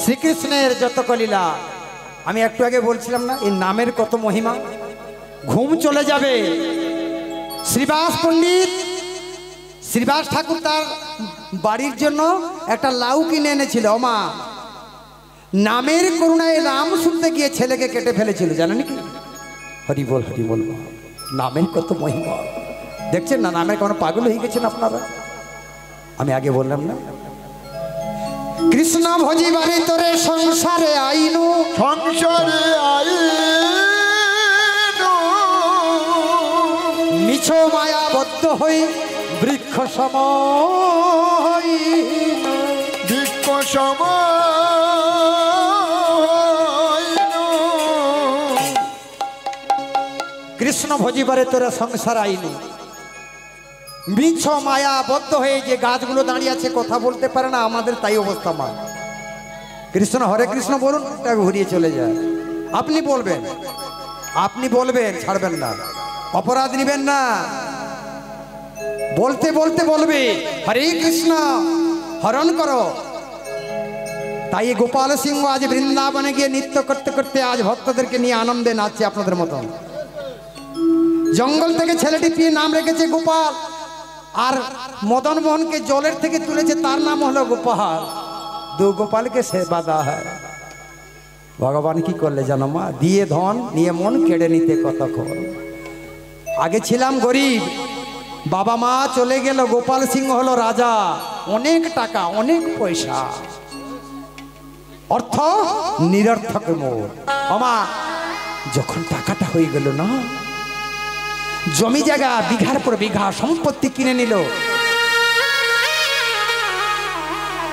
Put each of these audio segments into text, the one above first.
শ্রীকৃষ্ণের যত লীলা আমি একটু আগে বলছিলাম না, এই নামের কত মহিমা। ঘুম চলে যাবে। শ্রীবাস পণ্ডিত, শ্রীবাস ঠাকুর তার বাড়ির জন্য একটা লাউ কিনে এনেছিল। মা নামের করুণায় রাম শুনতে গিয়ে ছেলেকে কেটে ফেলেছিল, জানেন কি? হরি বল হরি বল। নামের কত মহিমা দেখছেন না? নামের কোনো পাগল হয়ে গেছেন আপনারা। আমি আগে বললাম না, কৃষ্ণ ভজিবারে তোরে সংসারে আইনু, সংসারে আইনু, মিছ মায়াবদ্ধ হই বৃক্ষ সময়, বৃক্ষ সময়। কৃষ্ণ ভজিবারে তোরে সংসার আইনু, মিছ মায়া বদ্ধ হয়ে যে গাছগুলো দাঁড়িয়ে আছে কথা বলতে পারে না, আমাদের তাই অবস্থা। মা কৃষ্ণ হরে কৃষ্ণ বলুন, ঘুরিয়ে চলে যায়। আপনি বলবেন, আপনি বলবেন, ছাড়বেন না, অপরাধ নিবেন না। বলতে বলতে বলবে হরে কৃষ্ণ, হরণ করো। তাই গোপাল সিংহ আজ বৃন্দাবনে গিয়ে নৃত্য করতে করতে আজ ভক্তদেরকে নিয়ে আনন্দে নাচছে আপনাদের মতন। জঙ্গল থেকে ছেলেটি পেয়ে নাম রেখেছে গোপাল, আর মদন মোহনকে জলের থেকে তুলেছে, তার নাম হলো গোপাল। দু গোপালকে সে বাধা হয়। ভগবান কি করলে জানো মা? দিয়ে ধন নিয়ে মন কেড়ে নিতে কতক্ষণ। আগে ছিলাম গরিব, বাবা মা চলে গেল, গোপাল সিংহ হলো রাজা, অনেক টাকা অনেক পয়সা, অর্থ নিরর্থক মোর। মামা যখন টাকাটা হয়ে গেল না, জমি জায়গা বিঘার পর বিঘা সম্পত্তি কিনে নিল।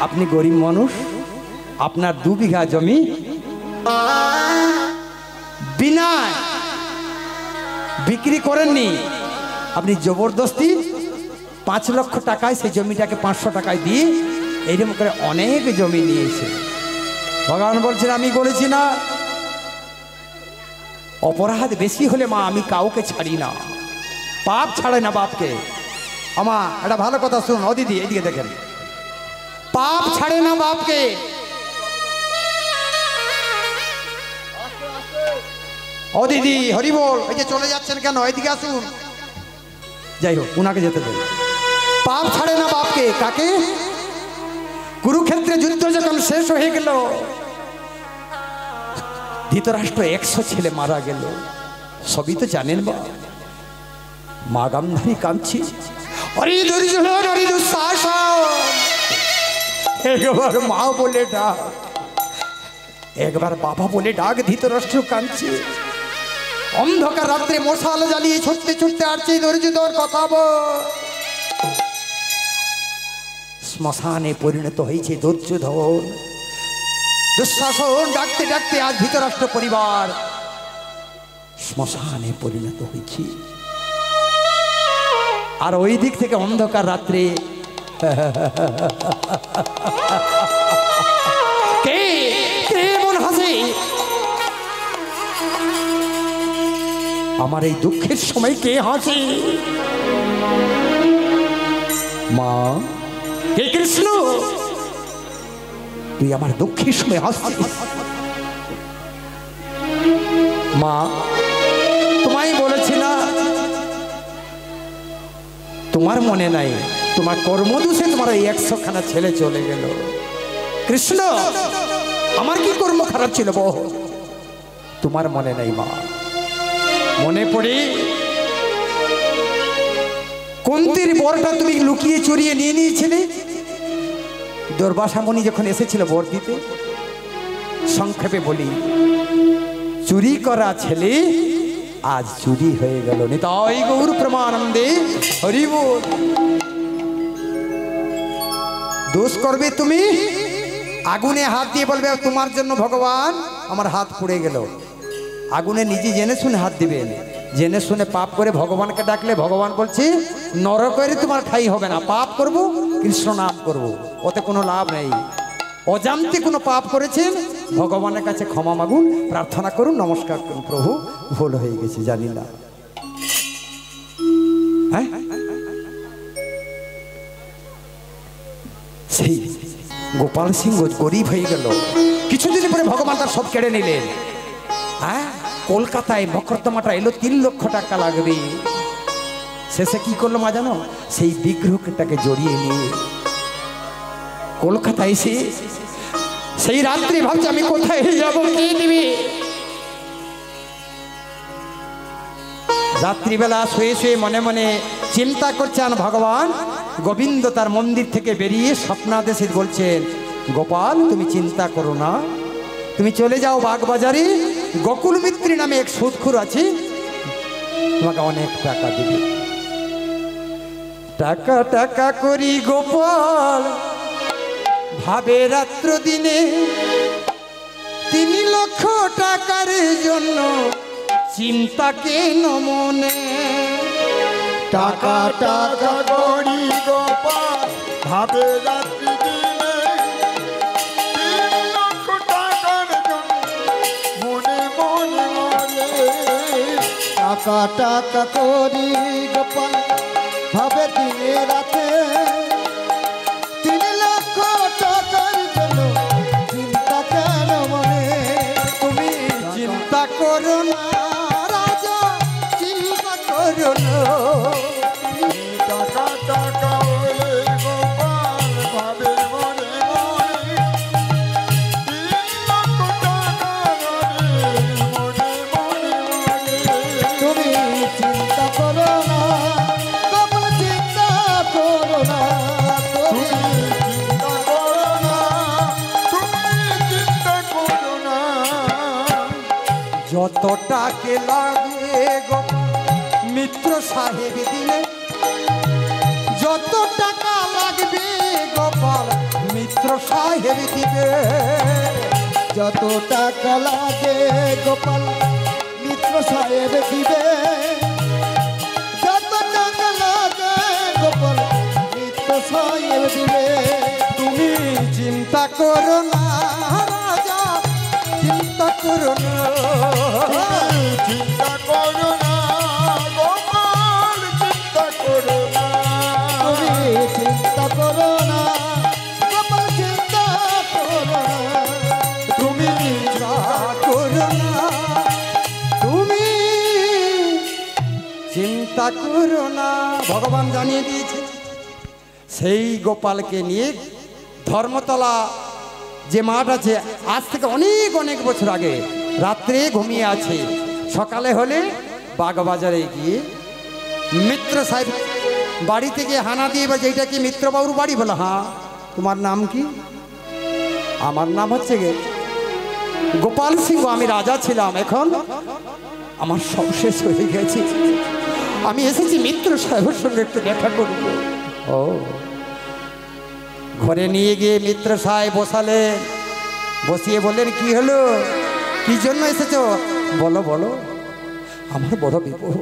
আপনি গরিব মানুষ, আপনার 2 বিঘা জমি বিনা বিক্রি করেননি, আপনি জবরদস্তি 5 লক্ষ টাকায় সেই জমিটাকে 500 টাকায় দিয়ে এইরকম করে অনেক জমি নিয়েছে। ভগবান বলছেন আমি বলেছি না, অপরাধ বেশি হলে মা আমি কাউকে ছাড়ি না, পাপ ছাড়ে না বাপকে। আমা একটা ভালো কথা শুন, ও দিদি এদিকে দেখেন, পাপ ছাড়ে না বাপকে। ও দিদি হরি বল, এই যে চলে যাচ্ছেন কেন? এদিকে আসুন। যাই হোক, উনাকে যেতে দেন। পাপ ছাড়ে না বাপকে। কাকে? কুরুক্ষেত্রে যুদ্ধ যখন শেষ হয়ে গেল, ধৃতরাষ্ট্র 100 ছেলে মারা গেল, সবই তো জানেন বা। মা গান্ধারী কাঁদছি, অরে দুর্যোধন অরে দুঃশাসন, একবার মা বলে ডাক, একবার বাবা বলে ডাক। ধৃতরাষ্ট্র কাঁদছে। অন্ধকার রাত্রে মশাল জ্বালিয়ে ছুটতে ছুটতে আসছে দুর্যোধন, কথা বল। শ্মশানে পরিণত হয়েছে দুর্যোধন। দুঃশাসন ডাকতে ডাকতে আজ ধৃতরাষ্ট্র পরিবার শ্মশানে পরিণত হয়েছে। আর ওই দিক থেকে অন্ধকার রাত্রে কে এমন হাসে? আমার এই দুঃখের সময় কে হাসে? মা, হে কৃষ্ণ, তুই আমার দুঃখের সময় হাসছিস। মা তোমায় বলেছি না, তোমার মনে নাই, তোমার কর্মদোষে তোমার এই 100 খানা ছেলে চলে গেল। কৃষ্ণ, আমার কি কর্ম খারাপ ছিল বহ? তোমার মনে নাই মা? মনে পড়ে কুন্তির বরটা তুমি লুকিয়ে চুরিয়ে নিয়ে নিয়েছিলে। দুর্বাসা মুনি যখন এসেছিল বর দিতে, সংক্ষেপে বলি, চুরি করা ছেলে আজ চুরি হয়ে গেল। নিতাই গৌর প্রমানন্দে হরি বল। দোষ করবে তুমি, আগুনে হাত দিয়ে বলবে তোমার জন্য ভগবান আমার হাত পুড়ে গেল। আগুনে নিজে জেনে শুনে হাত দিবেন। জেনে শুনে পাপ করে ভগবানকে ডাকলে ভগবান বলছে নরকের তোমার ঠাঁই হবে না। পাপ করব, কৃষ্ণ নাম করব, ওতে কোনো লাভ নেই। অজান্তে কোনো পাপ করেছেন, ভগবানের কাছে ক্ষমা মাগুন, প্রার্থনা করুন, নমস্কার করুন, প্রভু ভুল হয়ে গেছে, জানি না। হ্যাঁ, সেই গোপাল সিংহ গরিব হয়ে গেল। কিছুদিন পরে ভগবান তার সব কেড়ে নিলেন। হ্যাঁ, কলকাতায় মকদ্দমাটা এলো, 3 লক্ষ টাকা লাগবে। শেষে কি করলো মা জানো? সেই বিগ্রহটাকে জড়িয়ে নিয়ে কলকাতা এসে সেই রাত্রি ভাবছে আমি কোথায় যাবো, কে দিবে। রাত্রিবেলা শুয়ে শুয়ে মনে মনে চিন্তা করছেন ভগবান। গোবিন্দ তার মন্দির থেকে বেরিয়ে স্বপ্নাদেশে বলছেন, গোপাল তুমি চিন্তা করো না, তুমি চলে যাও বাগবাজারে, গোকুল মিত্রী নামে এক সুদখোর আছে, তোমাকে অনেক টাকা দেবে। টাকা টাকা করি গোপাল ভাবে রাত্র দিনে, 3 লক্ষ টাকার জন্য চিন্তা কেন মনে। টাকা টাকা করি গোপাল ভাবে রাত্রি দিনে, 3 লক্ষ টাকার জন্য মনে মনে মনে। টাকা টাকা করি গোপাল ভাবে দিনে রাতে, 3 লক্ষ টাকার জন্য চিন্তা কেন মনে। তুমি চিন্তা করো না রাজা, চিন্তা করো না। টাকা টাকা বলে গোপাল ভাবে মনে মনে, 3 লক্ষ টাকা মনে মনে মনে। তুমি চিন্তা করো না গোপাল, চিন্তা করো না। তুমি চিন্তা করো না, তুমি চিন্তা করো না। যত টাকে লাগে গোপাল মিত্র সাহেব দিলে, যত টাকা লাগবে গোপাল মিত্র সাহেব দিবে। যত টাকা লাগে গোপাল মিত্র সাহেব দিবে, যত টাকা লাগে গোপাল মিত্র সাহেব দিবে। তুমি চিন্তা করো না রাজা, চিন্তা করো না। তুমি চিন্তা করো না গোপাল, চিন্তা করো না। তুমি চিন্তা করো না গোপাল, চিন্তা করো না। তুমি চিন্তা করো না, তুমি চিন্তা করো না। ভগবান জানিয়ে দিয়েছে সেই গোপালকে নিয়ে ধর্মতলা যে মাঠ আছে, আজ থেকে অনেক অনেক বছর আগে রাত্রে ঘুমিয়ে আছে, সকালে হলে বাগবাজারে গিয়ে মিত্র সাহেব বাড়িতে গিয়ে হানা দিয়ে বা যেটা কি মিত্রবাবুর বাড়ি, বলো হ্যাঁ তোমার নাম কি? আমার নাম হচ্ছে গে গোপাল সিংহ, আমি রাজা ছিলাম, এখন আমার সব শেষ হয়ে গেছে, আমি এসেছি মিত্র সাহেবের সঙ্গে একটু দেখা করব। ও, ঘরে নিয়ে গিয়ে মিত্র সাহেব বসালেন, বসিয়ে বললেন কি হলো, কি জন্য এসেছো? বলো বলো। আমার বড় বিপদ,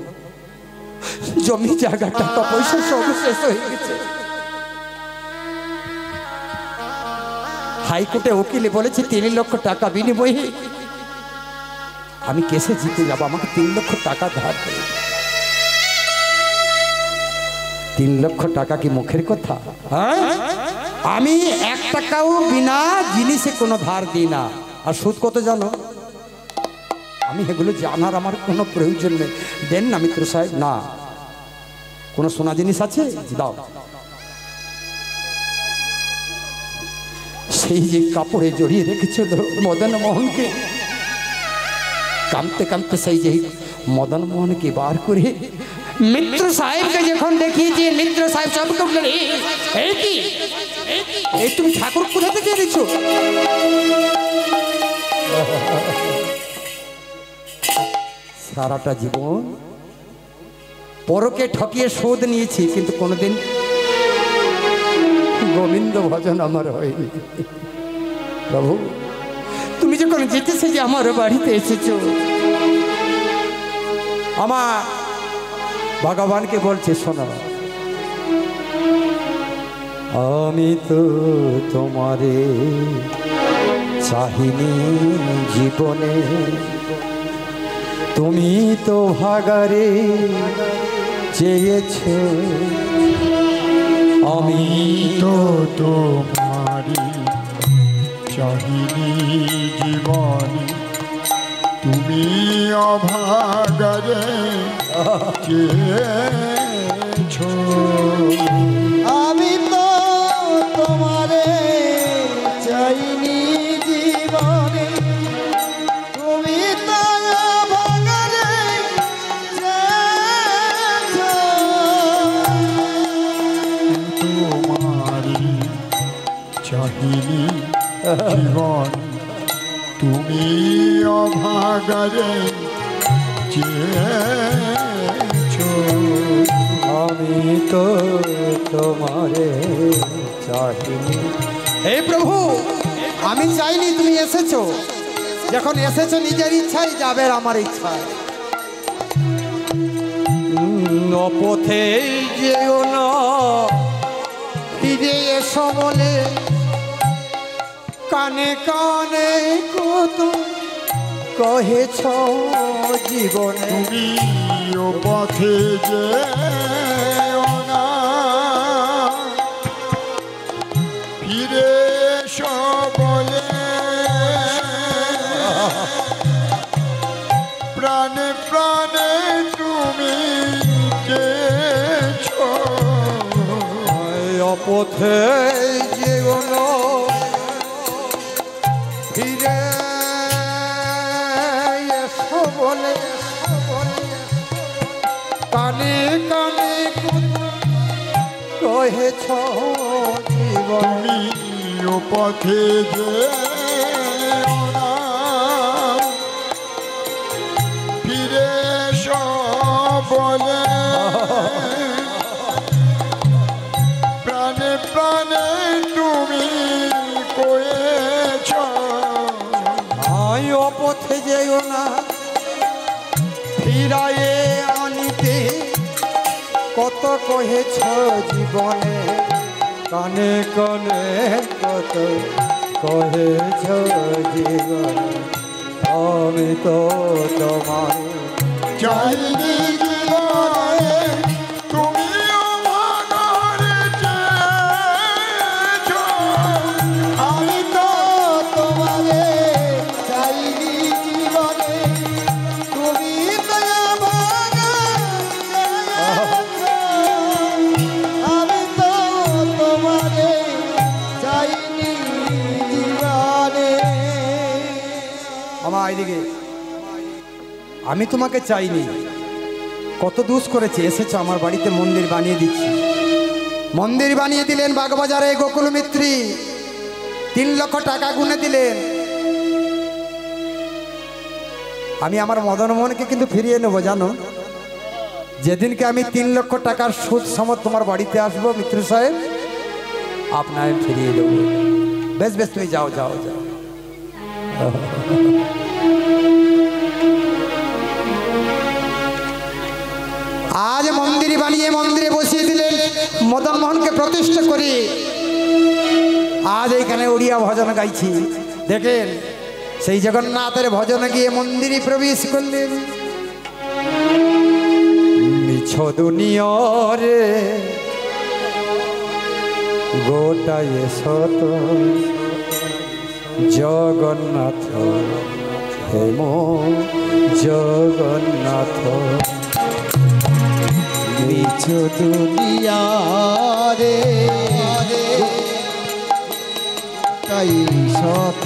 জমি জায়গা টাকা পয়সা সব শেষ হয়ে গেছে, হাইকোর্টে উকিলে বলেছে 3 লক্ষ টাকা বিনিময়ে আমি কেসে জিতে যাবো, আমাকে 3 লক্ষ টাকা ধার দেবে। 3 লক্ষ টাকা কি মুখের কথা? হ্যাঁ, আমি 1 টাকাও বিনা জিনিসে কোনো ধার দিই না। আর সুদ কত জানো? আমি এগুলো জানার আমার কোনো প্রয়োজন নেই। দেন না মিত্র সাহেব। না, কোনো সোনা জিনিস আছে দাও। সেই যে কাপড়ে জড়িয়ে রেখেছিল মদন মোহনকে, কাঁদতে কাঁদতে সেই যে মদন মোহনকে বার করে মিত্র সাহেবকে যখন দেখিয়েছে, মিত্র সাহেব সবকে বললেন এই কি, এই তুমি ঠাকুর কোথা থেকে এনেছো? সারাটা জীবন পরকে ঠকিয়ে শোধ নিয়েছি, কিন্তু কোনোদিন গোবিন্দ ভজন আমার হয়নি। প্রভু, তুমি যখন যেতেছে যে আমার বাড়িতে এসেছো, আমার ভগবানকে বলছে শোনো, আমি তো তোমারে চাহিনি জীবনে, তুমি তো ভাগারে চেয়েছো, আমি তো তোমারি চাহিনি জীবনে তুমি অভাগারে চেয়েছো আমি তো তোমারে চাইনি জীবনে তুমি তো ভাঙারে চেয়েছো। তোমারি চাহিনি জীবন তুমি অভাগারে চেয়েছো আমি তো তোমারে চাইনি। হে প্রভু, আমি চাইনি, তুমি এসেছো। যখন এসেছো নিজের ইচ্ছায়, যাবে আমার ইচ্ছায়। পথে যেও না, ফিরে এসো বলে কানে কানে কত কহেছ জীবনে। তুমি ও পথে যেও না, ফিরে এসো বলে প্রাণে প্রাণে তুমি চেয়েছো। অপথে যেও না, ফিরে এসো বলে কানে কানে কহেছ জীবন। তুমি ও পথে যেও না, ফিরে এসো বলে প্রাণে প্রাণে তুমি কয়েছ। আই অপথে যেও না, ফিরায়ে আনিতে কত কহেছ জীবনে। কানে কানে কত কহেছ জীবনে। আমি তো তোমার চাইনি জীবনে তুমি অভাগারে চেয়েছো। আমি তো তোমারে চাইনি জীবনে তুমি তো ভাঙারে চেয়েছো। আমি তো তোমারে চাইনি জীবনে। আমার এইদিকে, আমি তোমাকে চাইনি। কত দুষ করেছে, এসেছো আমার বাড়িতে, মন্দির বানিয়ে দিচ্ছি। মন্দির বানিয়ে দিলেন বাগবাজারে গোকুল মিত্রী, 3 লক্ষ টাকা গুনে দিলেন। আমি আমার মদন মোহনকে কিন্তু ফিরিয়ে নেবো, জানো। যেদিনকে আমি 3 লক্ষ টাকার সুদ সমত তোমার বাড়িতে আসবো মিত্র সাহেব, আপনাকে ফিরিয়ে দেবো। বেশ বেশ, তুমি যাও যাও যাও। আজ মন্দির বানিয়ে মন্দিরে বসিয়ে দিলেন মদন মোহনকে প্রতিষ্ঠা করি। আজ এইখানে উড়িয়া ভজন গাইছি। দেখেন, সেই জগন্নাথের ভজনে গিয়ে মন্দিরে প্রবেশ করলেন। মিছ দুনিয়ারে গোটায় শত জগন্নাথ, হেম জগন্নাথ। মিছ দুনিয়ারে তাই শত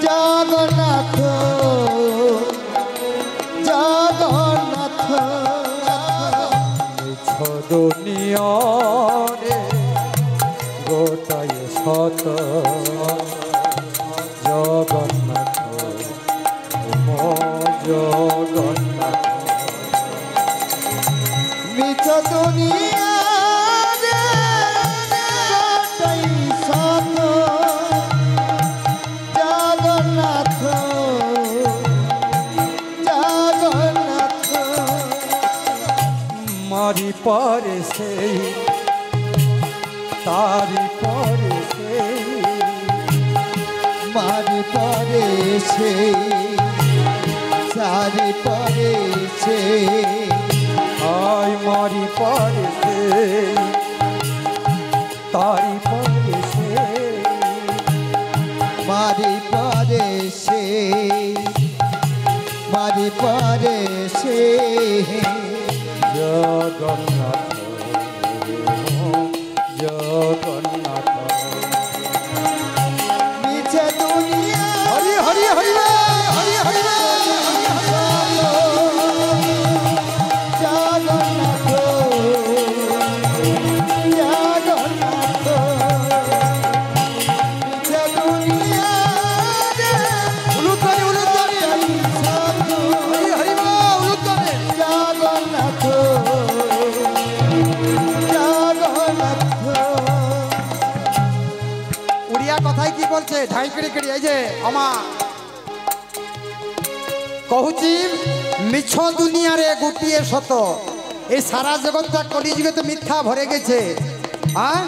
জগন্নাথ জগন্নাথ। মিছ দুনিয়ারে গোটায় শত জগন্নাথ, হেম জগন্নাথ। মিছ দুনিয়ারে তাই শত জগন্নাথ জগন্নাথ। মারি পরে সেই তারি পরে সেই, মারি পরে সে সারি পরে সে। আই মারি পরে সেই তারি পরে সেই। বাড়ি পারে সে বাড়ি পারে সে জগন্নাথ জগন্নাথ নিচে দুনিয়া হরি হরি হরি হরি হরি জগন্নাথ জগন্নাথ নিচে দুনিয়া উলুধ্বনি উলুধ্বনি হরি হরি উলুধ্বনি জগন্নাথ জগন্নাথ উড়িয়া কথায় কি বলছে ধাই কেড়ে কেড়ে এই যে আমা কহুছি মিছ দুনিয়ারে গোটিয়ে সত এই সারা জগৎটা কলিযুগে তো মিথ্যা ভরে গেছে হ্যাঁ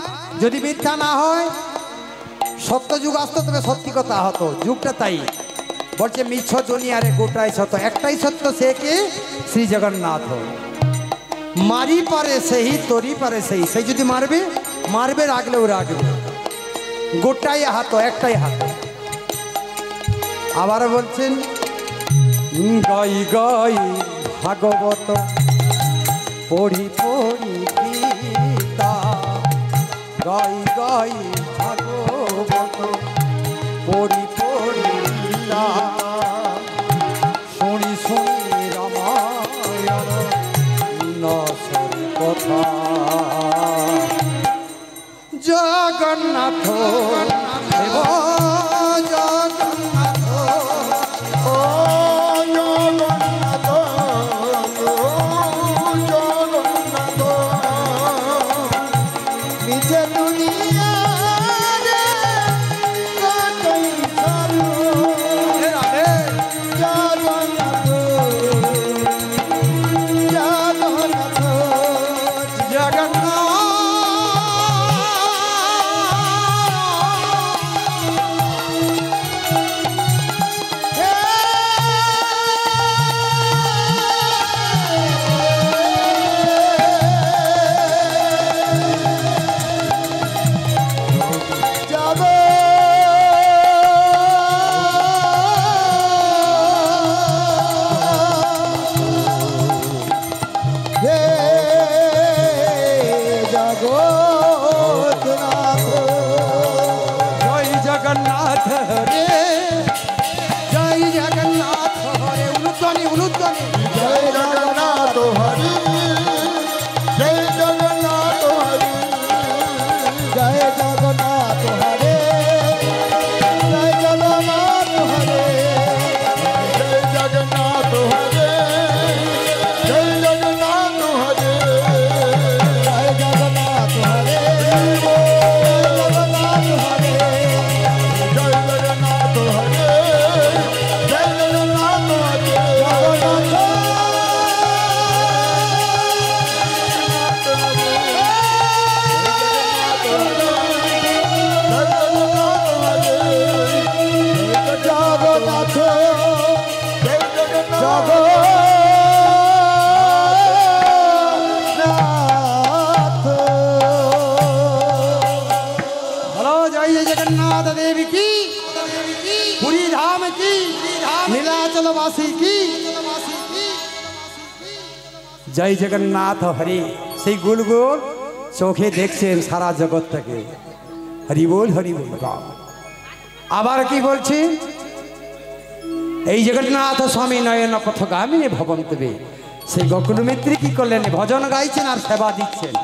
যদি মিথ্যা না হয় সত্য যুগ আসতো তবে সত্যি কথা হতো যুগটা তাই বলছে মিছ দুনিয়ারে গোটাই সত একটাই সত্য সে কি শ্রী জগন্নাথ মারি পারে সেই তরি পারে সেই সেই যদি মারবে মারবে রাগলেও রাগবে গোটাই হাত একটাই হাত আবার বলছেন গাই গাই ভাগবত পড়ি পড়ি গীতা গাই গাই ভাগবত পড়ি পড়ি গীতা শুনি শুনি রামায়ণ নসর কথা জগন্নাথ দেব জগন্নাথ ও জগন্নাথ জগন্নাথ নিচে দুনিয়া কাটাই সারু রাধে জগন্নাথ জগন্নাথ জগন্নাথ জয় জগন্নাথ রে জয় জগন্নাথ হরে উলুধ্বনি উলুধ্বনি জয় জগন্নাথ হরি জয় জগন্নাথ হরি জয় জগন্নাথ হরে জয় জগন্নাথ হরে জয় জগন্নাথ হরে জয় জগন্নাথ হরে জয় জগন্নাথ হরে জগন্নাথ হরে জয় জগন্নাথ হরে জয় জগন্নাথ হরে জগন্নাথ জগন্নাথ বলো জয় জয় জগন্নাথ দেবী কি পুরী ধাম কি নীলাচলবাসী কি জয় জগন্নাথ হরে সেই গুল গুল চোখে দেখছেন সারা জগৎটাকে হরি বল বাবা। আবার কি বলছি এই জগন্নাথ স্বামী নয়ন পথগামিনী ভবন্তবে সেই গোকুল মিত্রী কি করলেন ভজন গাইছেন আর সেবা দিচ্ছেন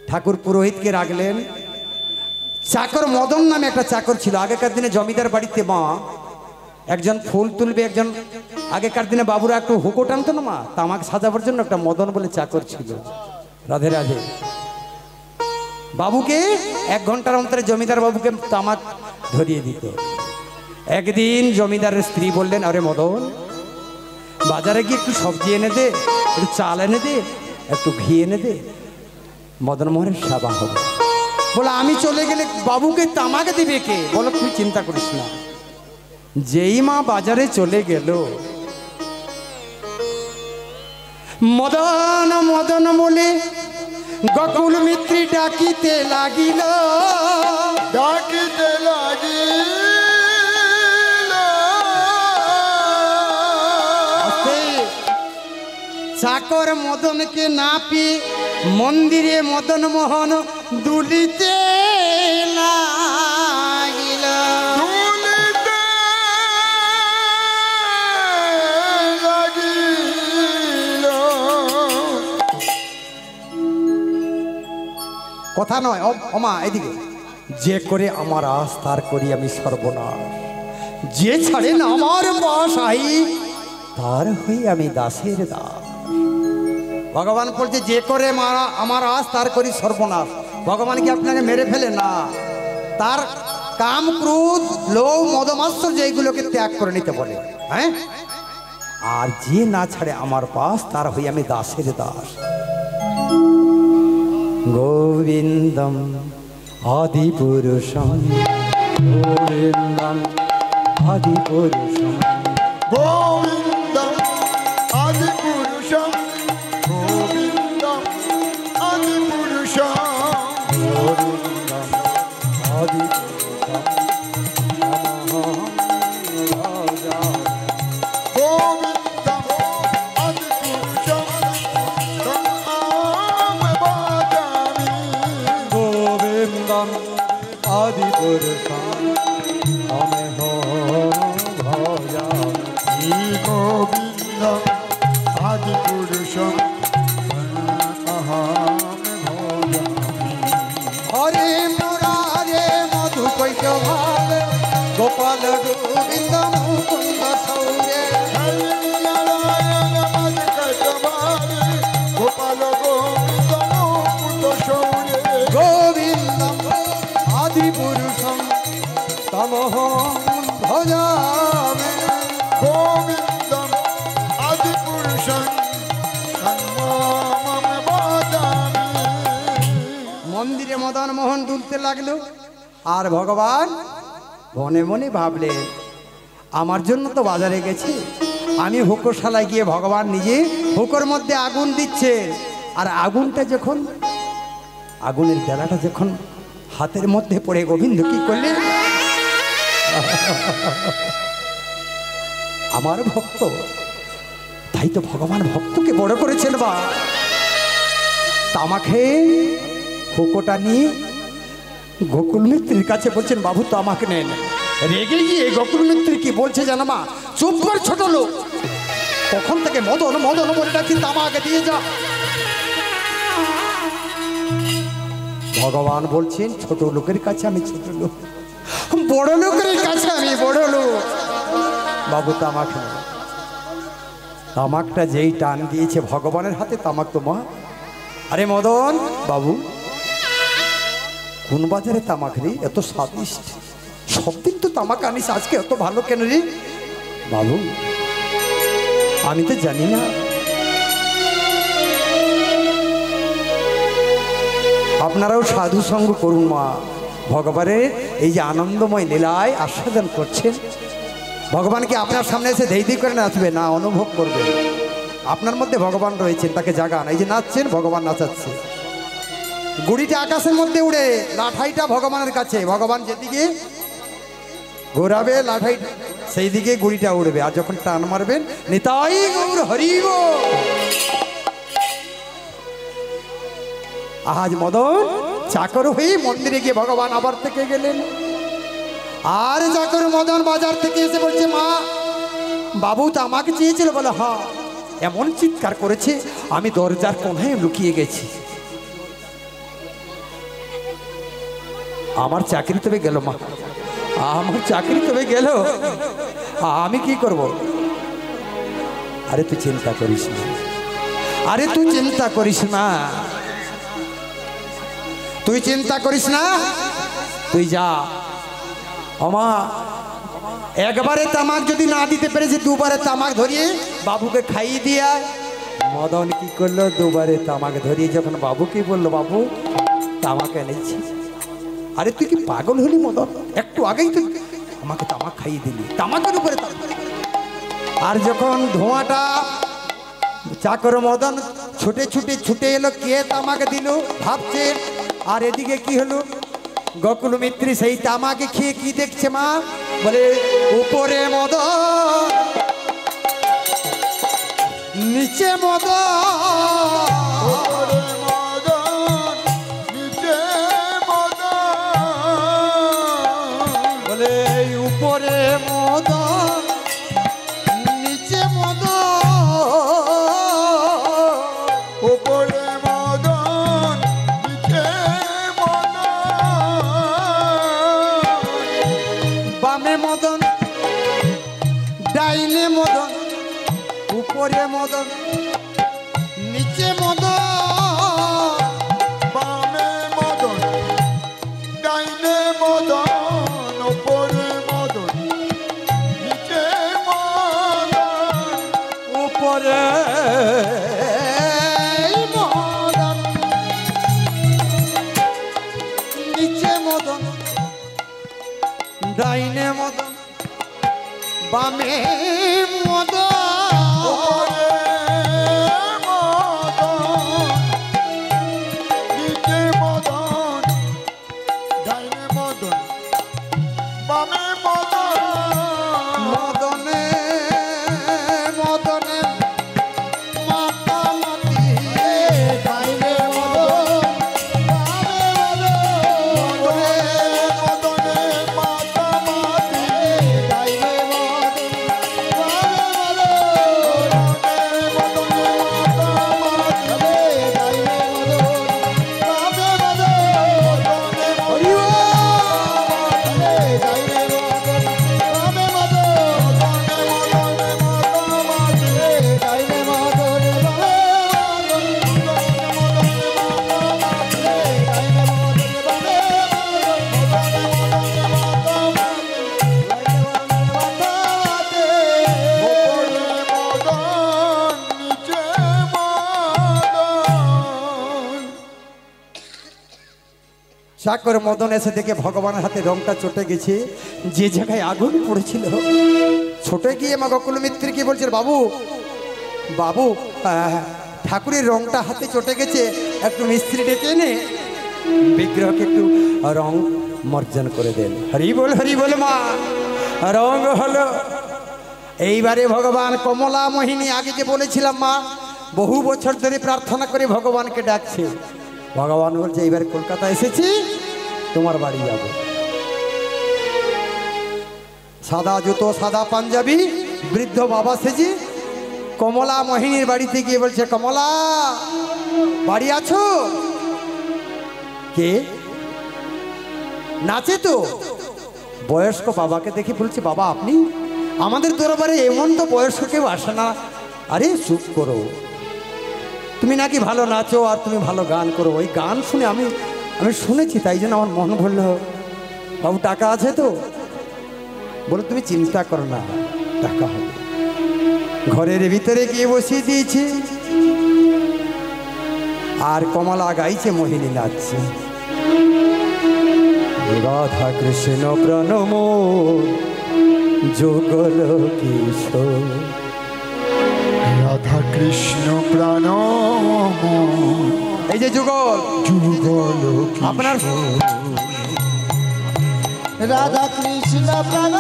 ঠাকুর পুরোহিতকে রাখলেন চাকর মদন নামে একটা চাকর ছিল আগেকার দিনে জমিদার বাড়িতে মা একজন ফুল তুলবে একজন আগেকার দিনে বাবুরা একটু হুকো টানতো না মা তামাক সাজাবার জন্য একটা মদন বলে চাকর ছিল রাধে রাধে বাবুকে 1 ঘন্টার অন্তরে জমিদার বাবুকে তামাক ধরিয়ে দিত একদিন জমিদারের স্ত্রী বললেন আরে মদন বাজারে গিয়ে একটু সবজি এনে দে একটু চাল এনে দে একটু ঘি এনে দে মদন মোহনের সেবা হবে বলে আমি চলে গেলে বাবুকে তামাকে দিবে কে বলো তুই চিন্তা করিস না যেই মা বাজারে চলে গেল মদন মদন বলে গোকুল মিত্রী ডাকিতে লাগিল ডাকিতে চাকর মদনকে না পেয়ে মন্দিরে মদন মোহন দুলিতে লাগিল। দুলিতে লাগিল। কথা নয় ওমা এদিকে, যে করে আমার আস তার করি আমি সর্বনাশ, যে ছাড়ে না আমার পাশাই তার হই আমি দাসের দাস। ভগবান বলছে যে করে আমার আস তার করি সর্বনাশ। ভগবান কি আপনাকে মেরে ফেলে না, তার কাম ক্রোধ লোভ মদমাৎসর্য এইগুলোকে ত্যাগ করে নিতে বলে। হ্যাঁ, আর যে না ছাড়ে আমার পাশ তার হই আমি দাসের দাস। গোবিন্দম আদিপুরুষম, গোবিন্দম আদিপুরুষম, গোবিন্দম আদিপুরুষম, গোবিন্দম আদিপুরুষম, গোবিন্দম আদিপুরুষম গোবিন্দম আদিপুরুষম তমাম ভজামি। গোবিন্দম আদিপুরুষম ভজামি। গোবিন্দম আদিপুরুষম অহম ভজামি। হরে মুরারে মধু কৈশভাল গোপাল গোবিন্দ মুকুন্দ সৌরে। নারায়ণ মধুকৈটভারে গোপাল গোবিন্দ মুকুন্দ সৌরে। গোবিন্দম আদিপুরুষম তমহং ভজামি। গোবিন্দম আদিপুরুষম তমাম ভজামি। মন্দিরে মদন মোহন দুলতে লাগলো, আর ভগবান মনে মনে ভাবলেন আমার জন্য তো বাজারে গেছি, আমি হুকোশালায় গিয়ে ভগবান নিজে হুকোর মধ্যে আগুন দিচ্ছে, আর আগুনটা যখন আগুনের বেলাটা যখন হাতের মধ্যে পড়ে গোবিন্দ কি করলে, আমার ভক্ত, তাই তো ভগবান ভক্তকে বড় করেছেন। বা তামাকে হুকোটা নিয়ে গোকুল মিত্রের কাছে বলছেন বাবু তো আমাকে নেন। রেগে গিয়ে গোকুল মিত্র কি বলছে জানো মা, চুপ কর ছোট লোক, তখন থেকে মদন মদন বলে ডাকি তামাকে দিয়ে যা। ভগবান বলছেন ছোট লোকের কাছে আমি ছোট লোক, বড় লোকের কাছে আমি বড় লোক। বাবু তামাক নেন। তামাকটা যেই টান দিয়েছে ভগবানের হাতে, তামাক তো মা। আরে মদন বাবু, কোন বাজারে তামাক রে, এত স্বাদিষ্ট, সব দিন তো তামাক আনিস, আজকে এত ভালো কেন রে? বাবু আমি তো জানি না, আপনারাও সাধু সঙ্গ করুন মা, ভগবানের এই যে আনন্দময় লীলায় আস্বাদন করছেন। ভগবানকে আপনার সামনে এসে ধেই ধেই করে নাচবে না, অনুভব করবেন আপনার মধ্যে ভগবান রয়েছেন, তাকে জাগান। এই যে নাচছেন, ভগবান নাচাচ্ছে। গুড়িটা আকাশের মধ্যে উড়ে, লাঠাইটা ভগবানের কাছে, ভগবান যেদিকে ঘোরাবে লাঠাই সেই দিকে গুড়িটা উড়বে, আর যখন টান মারবেন নিতাই গৌর হরি গো। আজ মদন চাকর হয়ে মন্দিরে গিয়ে ভগবান আবার থেকে গেলেন, আর চাকর মদন বাজার থেকে এসে বলছে মা বাবু তো আমাকে চেয়েছিল, বলে হ্যাঁ, এমন চিৎকার করেছে আমি দরজার কোণায় লুকিয়ে গেছি, আমার চাকরি তবে গেল মা, আমার চাকরি তবে গেল, আমি কি করব? আরে তুই চিন্তা করিস না, আরে তুই চিন্তা করিস না, তুই চিন্তা করিস না, তুই যা। আমা একবারে তামাক যদি না দিতে পেরেছি, দুবারে তামাক ধরিয়ে বাবুকে খাইয়ে দিয়া। মদন কি করলো, দুবারে তামাক ধরিয়ে যখন বাবুকে বললো বাবু তামাক এনেছি। আরে তুই কি পাগল হলি মদন, একটু আগেই তুই আমাকে তামাক খাইয়ে দিলি, তামাকের উপরে তামাক। আর যখন ধোঁয়াটা চাকর মদন ছুটে ছুটে ছুটে এলো, কে তামাক দিল ভাবছে, আর এদিকে কি হলো, গোকুল মিত্রি সেই তামাকে খেয়ে কি দেখছে মা, বলে উপরে মদন নিচে মদন ওপরে মদন নিচে মদন বলে এই উপরে মদন নিচে মদন ওপরে মদন নিচে মদন বামে মদন ডাইনে মদন উপরে মদন নিচে মদন বামে মদন ডাইনে মদন ওপরে মদন নিচে মদন উপরে মদন নিচে মদন ডাইনে মদন বামে মদন ওপরে মদন নিচে মদন ডাইনে মদন বামে মদন মদনে মদনে মাতামাতি ডাইনে মদন বামে মদন মদনে মাতামাতি ডাইনে মদন বামে চাকর মদন এসে দেখে ভগবানের হাতে রংটা চটে গেছে, যে জায়গায় আগুন পড়েছিল ছোটে গিয়ে মা গোকুল মিত্রকে বলছে, বাবু বাবু ঠাকুরের রংটা হাতে চটে গেছে, একটু মিস্ত্রি ডেকে এনে বিগ্রহকে একটু রং মর্জন করে দেন। হরি বল মা, রং হলো। এইবারে ভগবান কমলা মোহিনী, আগে যে বলেছিলাম মা বহু বছর ধরে প্রার্থনা করে ভগবানকে ডাকছে। ভগবান বলছে এইবার কলকাতা এসেছি, তোমার বাড়ি যাব। সাদা জুতো সাদা পাঞ্জাবি বৃদ্ধ বাবা সেজে কমলা মোহিনীর বাড়িতে গিয়ে বলছে, কমলা বাড়ি আছো? কে? নাচে তো বয়স্ক বাবাকে দেখে বলছে, বাবা আপনি? আমাদের দরবারে এমন তো বয়স্ক কেউ আসে না। আরে চুপ করো, তুমি নাকি ভালো নাচো আর তুমি ভালো গান করো। ওই গান শুনে আমি শুনেছি, তাই জন্য আমার মন বলল, বাবু টাকা আছে তো? বলে তুমি চিন্তা করো না, টাকা হবে। ঘরের ভিতরে গিয়ে বসিয়ে দিয়েছে, আর কমলা গাইছে, মোহিনী নাচছে। রাধা কৃষ্ণ প্রণম যুগল কিশোর, রাধা কৃষ্ণ প্রাণম এই যে যুগল যুগল আপনার রাধা কৃষ্ণ প্রাণ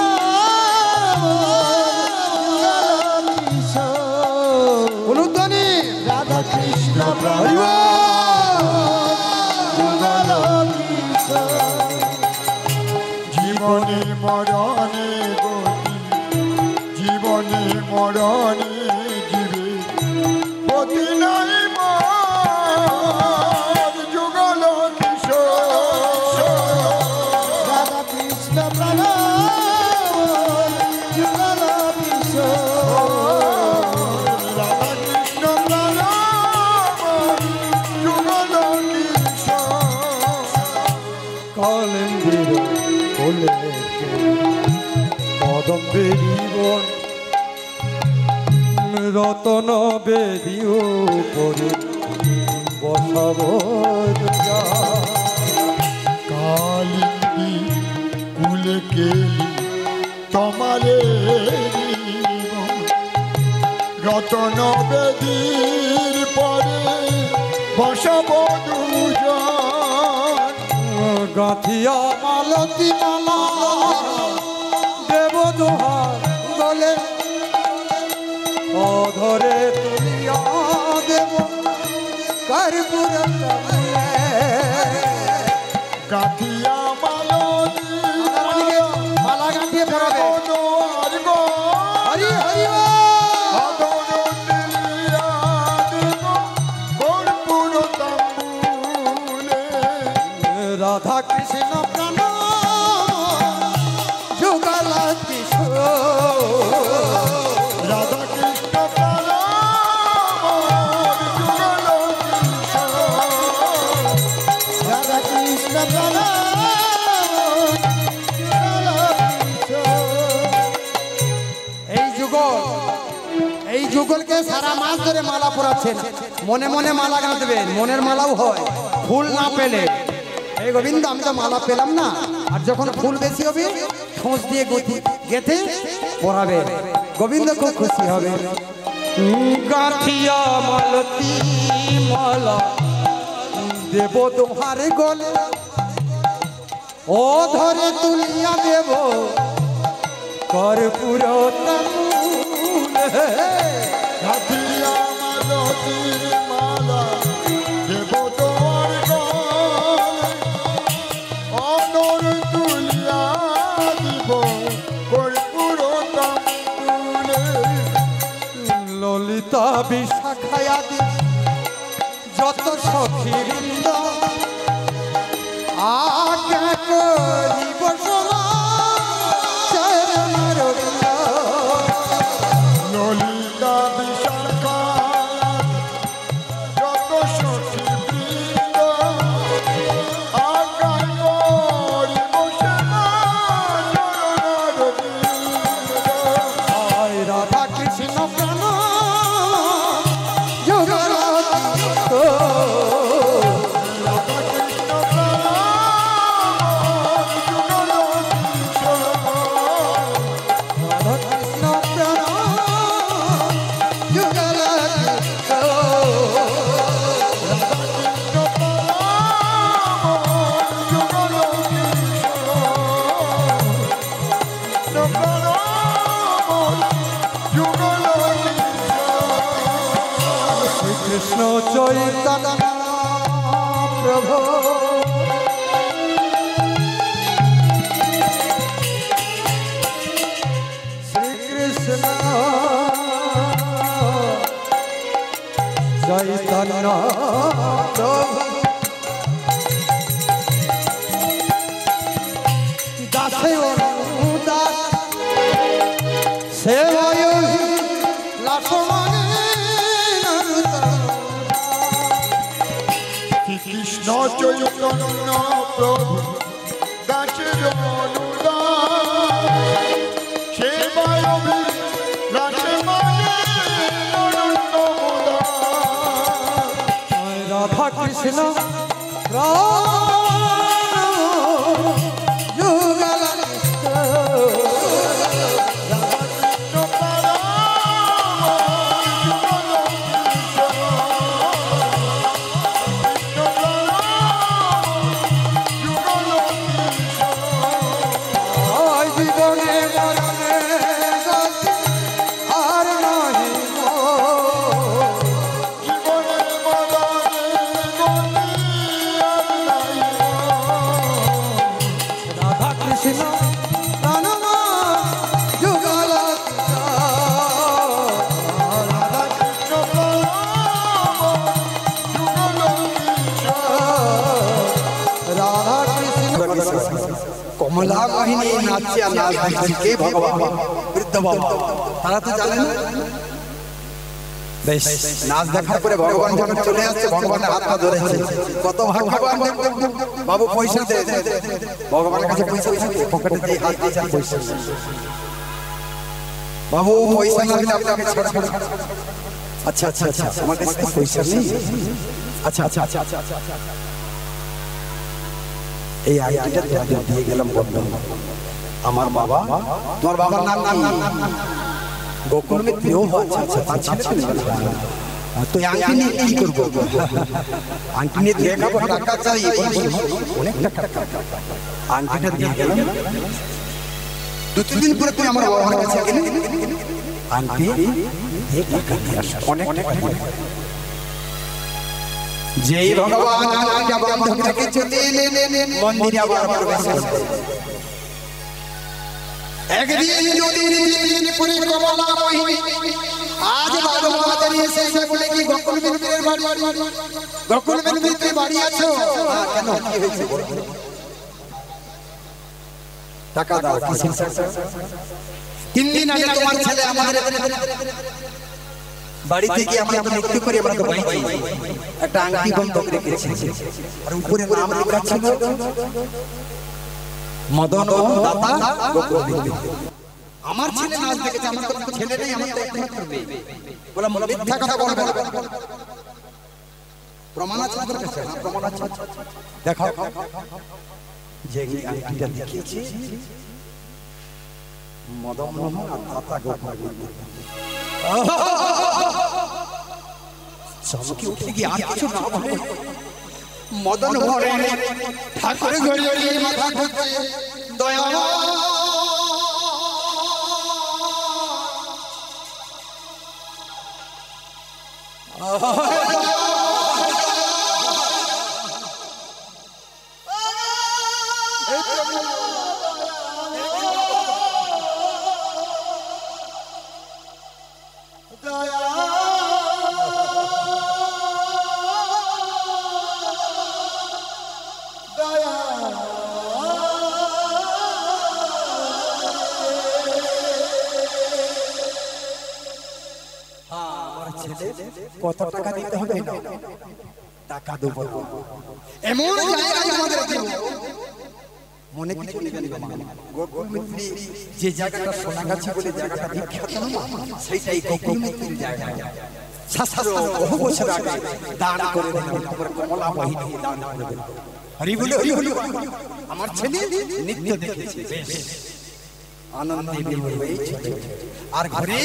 অনুধ্বনি রাধা কৃষ্ণ প্রাণ জীবনে মরণে গতি, জীবনে মরণে জীবে গতি নাই মোর, যুগল কিশোর। রাধা কৃষ্ণ প্রাণ যুগল রাধা কৃষ্ণ প্রাণম যুগল কিশোর। কালেন্দির কোলে কদম্বেরিবন রতন বেদিও পরে বসাব দুর্গা। কালিন্দী কুলে কেলি তোমারে রতন বেদীর পরে বসব দুজন। গাঁথিয়া মালতী মালা দেব দোহার গলে অধরে তুমি কর্পূর গাঁথিয়া মালতী মালা গাঁথিয়ে পড়াবে। হরি হরি রাধা কৃষ্ণ প্রাণ যুগল কিশোর রাধা কৃষ্ণ প্রাণ যুগল রাধা কৃষ্ণ প্রাণ এই যুগলকে সারা মাস ধরে মালা পরাচ্ছেন। মনে মনে মালা গাঁথবেন, মনের মালাও হয় ফুল না পেলে। এই গোবিন্দ আমি তো মালা পেলাম না, আর যখন ফুল বেশি হবে খোঁজ দিয়ে গেঁথে পরাবে, গোবিন্দ খুব খুশি হবে। গাঁথিয়া মালতী মালা দেব তোমার গলে, ও ধরে তুলিয়া দেব কর্পূর গাঁথিয়া মালতীর মালা দেব তোমার গলে, অনর তুলিয়া দিব কর্পূর তাম্বুলে। ললিতা বিশাখায়াদি যত সখী বৃন্দ আজ্ঞা করিব চরণের বৃন্দ। ললিতা বিশাখা যত সখী বৃন্দ আজ্ঞা করিব সেবা চরণের বৃন্দ। আয় রাধা কৃষ্ণ প্রাণ যুগল রাধা কৃষ্ণ প্রাণ যুগল কিশোর। রাধা কৃষ্ণ প্রাণ যুগল কৃষ্ণ চৈতন্য প্রভু শ্রীকৃষ্ণ চৈতন্য প্রভু দাসে দাস সেবায় লাসমানে কৃষ্ণ চৈতন্য প্রভু দাসের অনুদান সেবায় রাসে মানে রাধা কৃষ্ণ জীবনে মরণে গতি আর নাহি রাধা কৃষ্ণ প্রাণম যুগল রাধা কৃষ্ণ কমলা মোহিনী নাচছে আর নাচ দেখছে কে ভগবান বৃদ্ধ বাবা, তারা তো জানেন না। বেশ নাচ দেখার পরে ভগবান যখন চলে আসছে, ভগবানের হাতটা ধরেছে। কত ভাগ্যবান বাবু, পয়সা দে। ভগবানের কাছে পয়সা থাকে, পকেটে দিয়ে হাত দিয়েছে পয়সা। বাবু পয়সা না দিলে আপনাকে ছাড়া। আচ্ছা আচ্ছা আচ্ছা, আমার কাছে পয়সা নেই। আচ্ছা আচ্ছা আচ্ছা আচ্ছা আচ্ছা, এই আইডিটা তোমাদের দিয়ে গেলাম বন্ধু। আমার বাবা, তোমার বাবার নাম গোকুল মিত্র। আচ্ছা আচ্ছা আচ্ছা, তো আংটি নিয়ে কি করবো? আংটি নিয়ে দেখাবো, টাকা চাই অনেক টাকা। আংটিটা দিয়ে গেলাম, 2-3 দিন পরে তুই আমার বাবার কাছে গেলে আংটি দিয়ে টাকা নিয়ে আসো, অনেক টাকা। যেই ভগবান আংটিটা বন্ধক রেখেছিলেন মন্দিরে আবার প্রবেশ করলেন। একদিন দুদিন তিন দিন পরে কমলা মোহিনী আজ বারো মাতার এসে বলে কি গোকুল মিত্রের বাড়ি, গোকুল মিত্রের বাড়ি আছো? কেন কি হয়েছে? টাকা দাও। তিন দিন আগে তোমার ছেলে আমাদের বাড়ি থেকে আমরা মুক্তি করে আমরা তো বাইছি একটা আংটি বন্ধক রেখেছি, আর উপরে নাম লেখা ছিল মদন দাতা গোকুল মিত্র। আমার ছেলে নাচ দেখেছে, আমার তো ছেলে নেই, আমার তো একমাত্র মেয়ে। বলে মিথ্যা কথা বলবে না, প্রমাণ আছে আপনার কাছে? প্রমাণ আছে, দেখো যে আংটিটা দেখিয়েছি মদন মোহন আর দাতা গোকুল মিত্র। চমকে উঠে গিয়ে আর কিছু না বলে মদন মোহন ঠাকুরের ঘরে মাথা ঘুরছে, দয়া কত টাকা দিতে হবে? টাকা দেবো, এমন জায়গায় আমাদের দেব মনে কিছু নেবেন। গোকুল মিত্র যে জায়গাটা সোনাগাছি বলে জায়গাটা বিখ্যাত না, সেইটাই গোকুল মিত্রের জায়গা। শাস্ত্র বহু বছর আগে দান করে দিলেন, তোমার কমলা বাহিনী দান করে দিলেন। হরি বলে হরি বলে আমার ছেলে নিত্য দেখেছি, বেশ আনন্দে বিভোর হয়েছে। আর ঘরে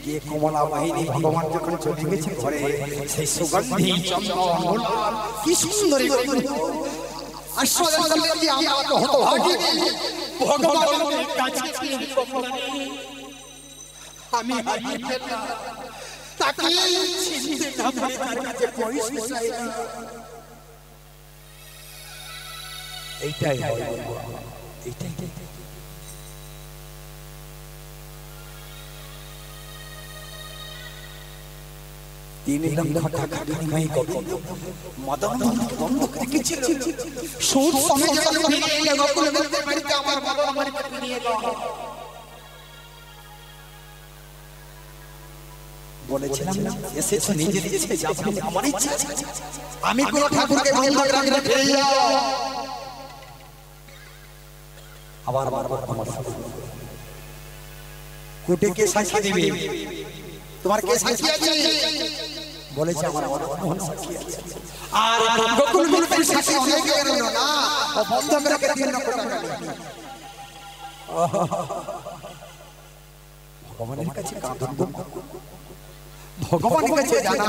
গিয়ে কমলা বাহিনী ভগবান যখন চলে গেছে ঘরে, সেই সুগন্ধি চন্দন কি সুন্দর আমি এইটাই এইটাই तीन लंका टाका बिनिमय गोविंद मदन बंधक রেখেছিল। সুর সময় যখন ফিরে এলো গোকুল মিত্রের বাড়িতে, আমার বাবা আমাকে ফিরিয়ে দাও বলেছিলাম না, এসেছো নিজে নিজে যাবে, আমার ইচ্ছা আমি কোন ঠাকুরকে বন্ধক রাখি না, ফিরে যাও। আবার আমার কোটে কে সাক্ষী দিবে? তোমার কে সাক্ষী আছে? বলেছে আমার মোহন সাক্ষী আছে। আর গোকুল মিত্রের সাক্ষী অনেকে এলো না, ও বন্ধক রেখে 3 লক্ষ টাকা নিয়ে ভগবানের কাছে কাঁদন, ভগবানের কাছে জানা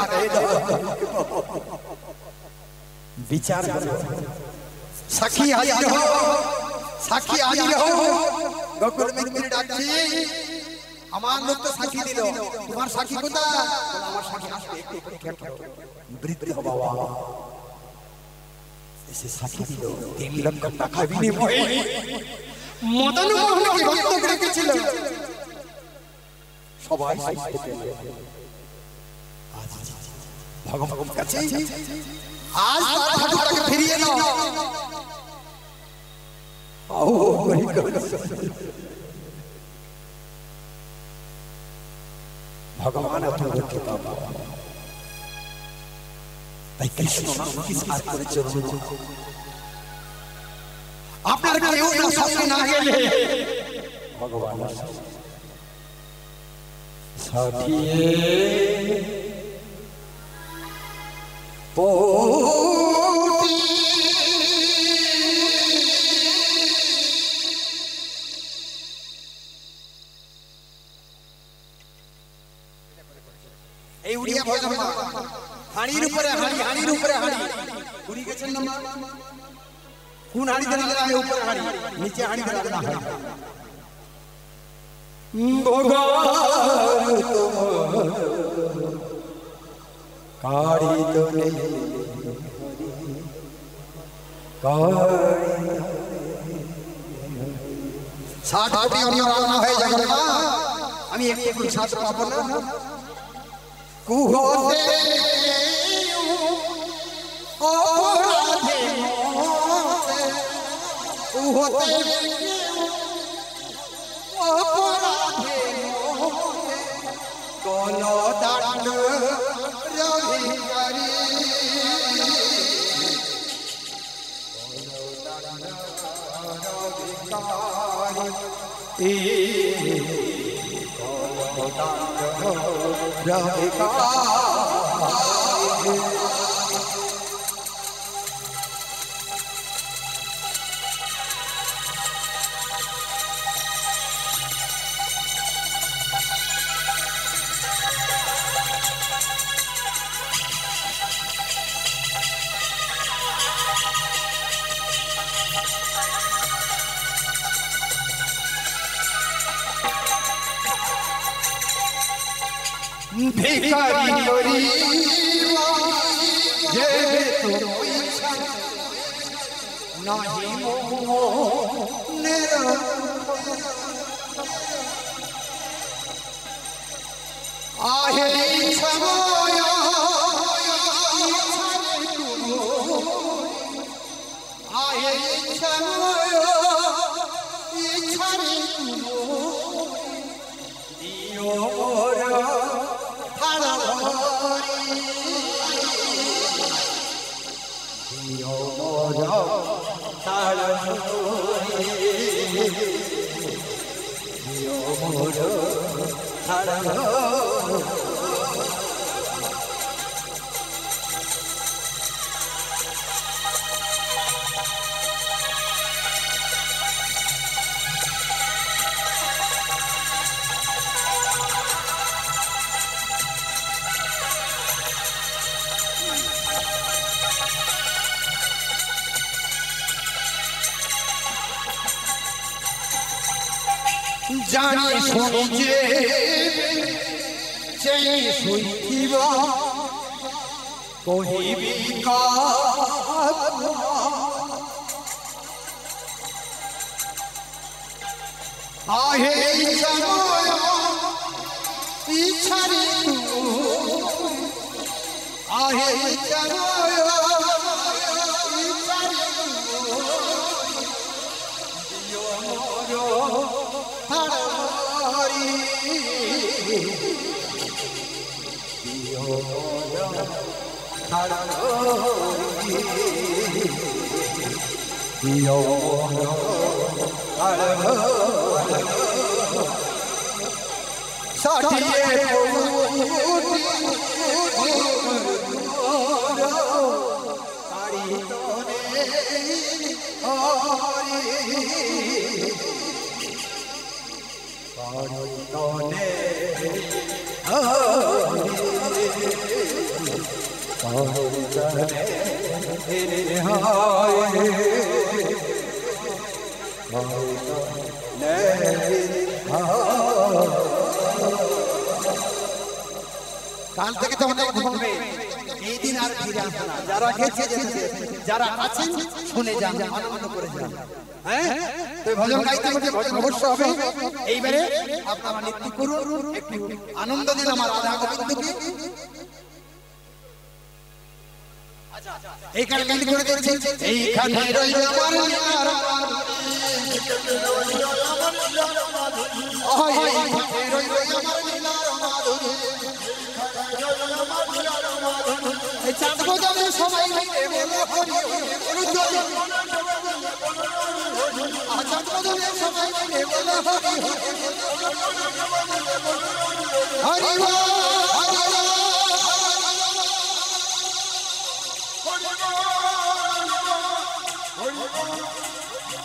বিচার করো। সাক্ষী হাজির হও, সাক্ষী হাজির হও। গোকুল মিত্র ডাকছি, আমার লোক তো সাক্ষী দিল, তোমার সাক্ষী কোথায়? আমার সাক্ষী আসবে, একটু বৃদ্ধ বাবা এসে সাক্ষী দিল 3 লক্ষ টাকা বিনিময়ে মদন মোহনকে বন্ধক রেখেছিল। সবাই ভগবানের কাছে আজ ঠাকুরটাকে ফিরিয়ে দাও। ভগবান তাই কৃষ্ণ নাম কি সার করে চলুন। আপনার কেউ না সামনে না গেলে ভগবান সাথিয়ে পোটি এই উড়িয়া ভজন হাড়ির উপরে হাড়ি, হাড়ির উপরে হাড়ি উড়ি গেছেন না মা? কোন হাড়িতে লাগবে? উপরে হাড়ি, নিচে হাড়িতে লাগবে না। ভগবান কারি তো নেই ষাট কোটি অন্য রান্না হয়ে যাবে না, আমি একটু শ্বাস পাবো না। কুহতে অপরাধে কুহতে অপরাধে কোন দণ্ড রবিকারী ভিখারি করি যে নাহি মোহনের আহে সময় আহে সময় ইচ্ছারে দিও মোরা জানি শুনি যে সেই শুইবা কহিবি আহে সময় ইচ্ছারে আহে সময় ইচ্ছারে দিও মোর হারি দিও মোর হারি দিও মোর হারি সাথিয়ে পুটি হারি তোনে হরি তনে কাল থেকে তো অনেক ঘুমবে, এই দিন আর ফিরে আসবে না। যারা গেছে যারা আছেন শুনে যান, আনন্দ করে যান। হ্যাঁ, তো ভজন গাইতে গাইতে ভজন অবশ্য হবে। এইবারে আপনারা নৃত্য করুন, একটু আনন্দ দিন আমার রাধা গোবিন্দকে। এইখানে গান করে দিচ্ছি, এইখানে রইল আমার লীলার মাধুরী, এইখানে রইল আমার লীলার মাধুরী। এই চাঁদ বদলে সবাই মিলে বলো হরি হরি, চাঁদ বদলে সবাই মিলে বলো হরি হরি হরি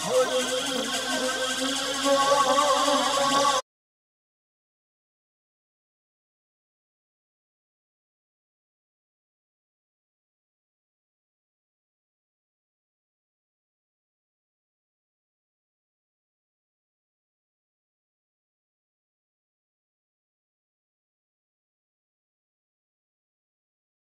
হরি হরি